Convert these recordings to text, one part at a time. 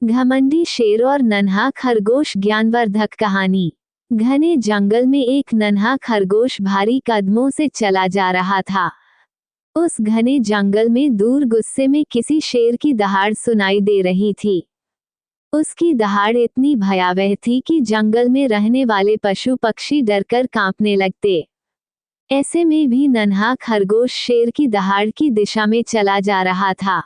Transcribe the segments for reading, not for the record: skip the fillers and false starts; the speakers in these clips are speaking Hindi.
घमंडी शेर और नन्हा खरगोश। ज्ञानवर्धक कहानी। घने जंगल में एक नन्हा खरगोश भारी कदमों से चला जा रहा था। उस घने जंगल में दूर गुस्से में किसी शेर की दहाड़ सुनाई दे रही थी। उसकी दहाड़ इतनी भयावह थी कि जंगल में रहने वाले पशु पक्षी डरकर कांपने लगते। ऐसे में भी नन्हा खरगोश शेर की दहाड़ की दिशा में चला जा रहा था।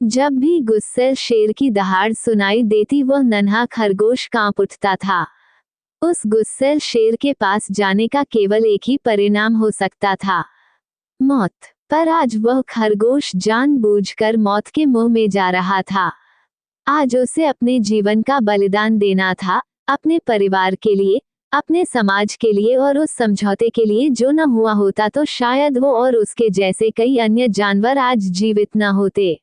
जब भी गुस्सैल शेर की दहाड़ सुनाई देती वह नन्हा खरगोश कांप उठता था। उस गुस्सैल शेर के पास जाने का केवल एक ही परिणाम हो सकता था, मौत। पर आज वह खरगोश जानबूझकर मौत के मुंह में जा रहा था। आज उसे अपने जीवन का बलिदान देना था, अपने परिवार के लिए, अपने समाज के लिए और उस समझौते के लिए जो न हुआ होता तो शायद वो और उसके जैसे कई अन्य जानवर आज जीवित न होते।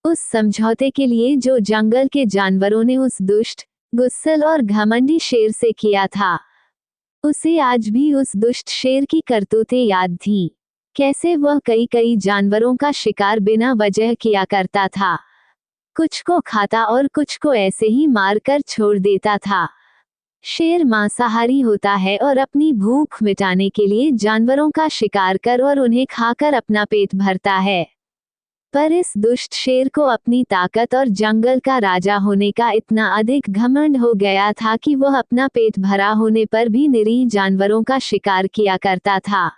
उस समझौते के लिए जो जंगल के जानवरों ने उस दुष्ट, गुस्सैल और घमंडी शेर से किया था। उसे आज भी उस दुष्ट शेर की करतूतें याद थीं। कैसे वह कई जानवरों का शिकार बिना वजह किया करता था। कुछ को खाता और कुछ को ऐसे ही मारकर छोड़ देता था। शेर मांसाहारी होता है और अपनी भूख मिटाने के लिए जानवरों का शिकार कर और उन्हें खाकर अपना पेट भरता है। पर इस दुष्ट शेर को अपनी ताकत और जंगल का राजा होने का इतना अधिक घमंड हो गया था कि वह अपना पेट भरा होने पर भी निरीह जानवरों का शिकार किया करता था।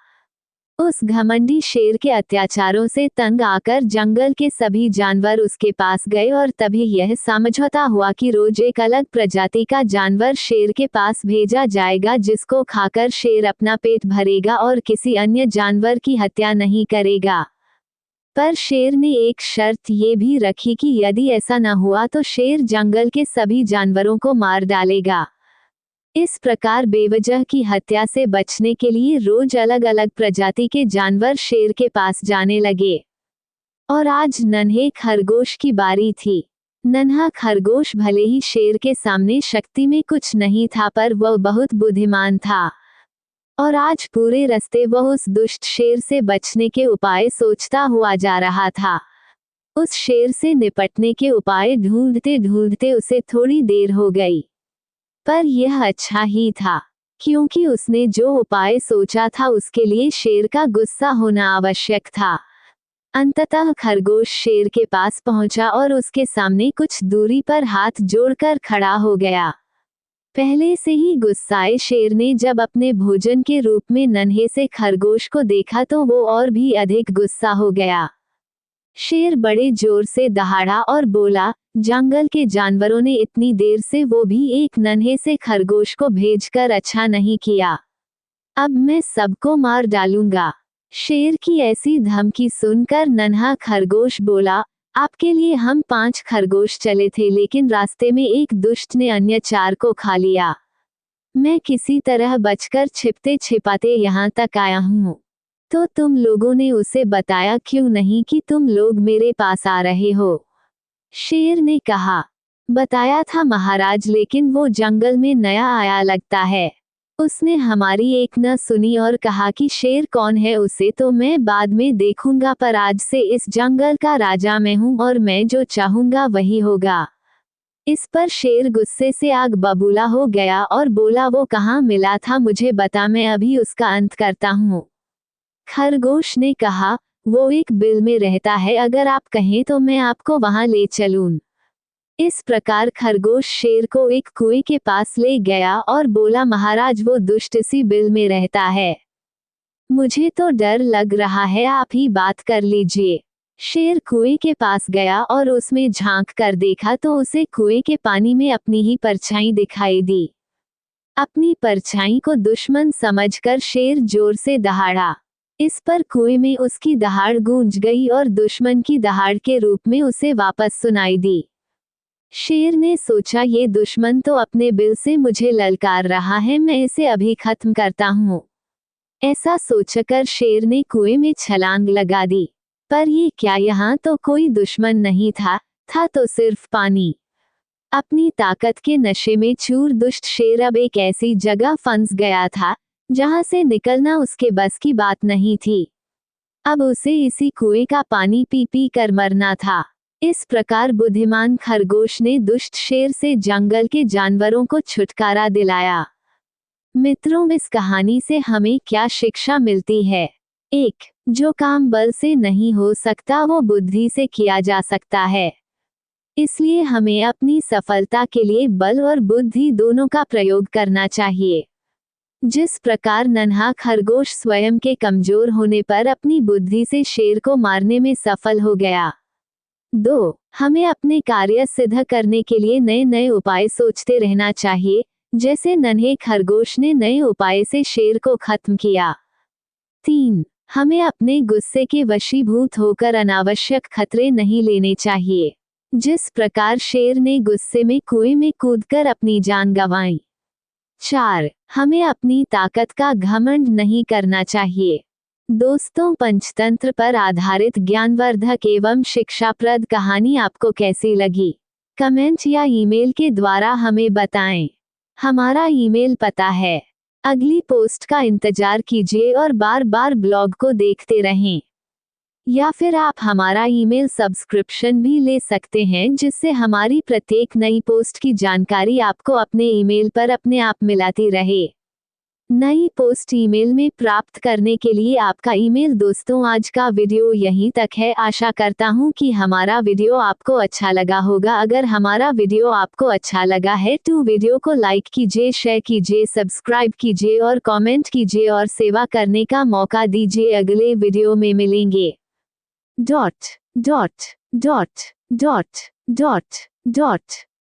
उस घमंडी शेर के अत्याचारों से तंग आकर जंगल के सभी जानवर उसके पास गए और तभी यह समझौता हुआ कि रोज एक अलग प्रजाति का जानवर शेर के पास भेजा जाएगा जिसको खाकर शेर अपना पेट भरेगा और किसी अन्य जानवर की हत्या नहीं करेगा। पर शेर ने एक शर्त ये भी रखी कि यदि ऐसा न हुआ तो शेर जंगल के सभी जानवरों को मार डालेगा। इस प्रकार बेवजह की हत्या से बचने के लिए रोज अलग अलग प्रजाति के जानवर शेर के पास जाने लगे। और आज नन्हे खरगोश की बारी थी। नन्हा खरगोश भले ही शेर के सामने शक्ति में कुछ नहीं था पर वह बहुत बुद्धिमान था। और आज पूरे रास्ते वह उस दुष्ट शेर से बचने के उपाय सोचता हुआ जा रहा था। उस शेर से निपटने के उपाय ढूंढते ढूंढते उसे थोड़ी देर हो गई। पर यह अच्छा ही था, क्योंकि उसने जो उपाय सोचा था उसके लिए शेर का गुस्सा होना आवश्यक था। अंततः खरगोश शेर के पास पहुंचा और उसके सामने कुछ दूरी पर हाथ जोड़कर खड़ा हो गया। पहले से ही गुस्साए शेर ने जब अपने भोजन के रूप में नन्हे से खरगोश को देखा तो वो और भी अधिक गुस्सा हो गया। शेर बड़े जोर से दहाड़ा और बोला, जंगल के जानवरों ने इतनी देर से वो भी एक नन्हे से खरगोश को भेजकर अच्छा नहीं किया। अब मैं सबको मार डालूंगा। शेर की ऐसी धमकी सुनकर नन्हा खरगोश बोला, आपके लिए हम 5 खरगोश चले थे लेकिन रास्ते में एक दुष्ट ने अन्य 4 को खा लिया। मैं किसी तरह बचकर छिपते छिपाते यहाँ तक आया हूँ। तो तुम लोगों ने उसे बताया क्यों नहीं कि तुम लोग मेरे पास आ रहे हो? शेर ने कहा, बताया था महाराज, लेकिन वो जंगल में नया आया लगता है। उसने हमारी एक न सुनी और कहा कि शेर कौन है उसे तो मैं बाद में देखूंगा, पर आज से इस जंगल का राजा मैं हूँ और मैं जो चाहूंगा वही होगा। इस पर शेर गुस्से से आग बबूला हो गया और बोला, वो कहाँ मिला था मुझे बता, मैं अभी उसका अंत करता हूँ। खरगोश ने कहा, वो एक बिल में रहता है, अगर आप कहें तो मैं आपको वहां ले चलूं। इस प्रकार खरगोश शेर को एक कुएं के पास ले गया और बोला, महाराज वो दुष्ट इसी बिल में रहता है। मुझे तो डर लग रहा है, आप ही बात कर लीजिए। शेर कुएं के पास गया और उसमें झांक कर देखा तो उसे कुएं के पानी में अपनी ही परछाई दिखाई दी। अपनी परछाई को दुश्मन समझकर शेर जोर से दहाड़ा। इस पर कुएं में उसकी दहाड़ गूंज गई और दुश्मन की दहाड़ के रूप में उसे वापस सुनाई दी। शेर ने सोचा, ये दुश्मन तो अपने बिल से मुझे ललकार रहा है, मैं इसे अभी खत्म करता हूँ। ऐसा सोचकर शेर ने कुएं में छलांग लगा दी। पर ये क्या, यहाँ तो कोई दुश्मन नहीं था तो सिर्फ पानी। अपनी ताकत के नशे में चूर दुष्ट शेर अब एक ऐसी जगह फंस गया था जहां से निकलना उसके बस की बात नहीं थी। अब उसे इसी कुएं का पानी पी पी कर मरना था। इस प्रकार बुद्धिमान खरगोश ने दुष्ट शेर से जंगल के जानवरों को छुटकारा दिलाया। मित्रों, इस कहानी से हमें क्या शिक्षा मिलती है? 1. जो काम बल से नहीं हो सकता वो बुद्धि से किया जा सकता है। इसलिए हमें अपनी सफलता के लिए बल और बुद्धि दोनों का प्रयोग करना चाहिए। जिस प्रकार नन्हा खरगोश स्वयं के कमजोर होने पर अपनी बुद्धि से शेर को मारने में सफल हो गया। 2. हमें अपने कार्य सिद्ध करने के लिए नए नए उपाय सोचते रहना चाहिए, जैसे नन्हे खरगोश ने नए उपाय से शेर को खत्म किया। 3. हमें अपने गुस्से के वशीभूत होकर अनावश्यक खतरे नहीं लेने चाहिए, जिस प्रकार शेर ने गुस्से में कुएं में कूदकर अपनी जान गंवाई। 4. हमें अपनी ताकत का घमंड नहीं करना चाहिए। दोस्तों, पंचतंत्र पर आधारित ज्ञानवर्धक एवं शिक्षाप्रद कहानी आपको कैसी लगी? कमेंट या ईमेल के द्वारा हमें बताएं। हमारा ईमेल पता है। अगली पोस्ट का इंतजार कीजिए और बार बार ब्लॉग को देखते रहें। या फिर आप हमारा ईमेल सब्सक्रिप्शन भी ले सकते हैं, जिससे हमारी प्रत्येक नई पोस्ट की जानकारी आपको अपने ईमेल पर अपने आप मिलती रहे। नई पोस्ट ईमेल में प्राप्त करने के लिए आपका ईमेल। दोस्तों, आज का वीडियो यहीं तक है। आशा करता हूँ कि हमारा वीडियो आपको अच्छा लगा होगा। अगर हमारा वीडियो आपको अच्छा लगा है तो वीडियो को लाइक कीजिए, शेयर कीजिए, सब्सक्राइब कीजिए और कमेंट कीजिए और सेवा करने का मौका दीजिए। अगले वीडियो में मिलेंगे। Dot dot dot dot dot dot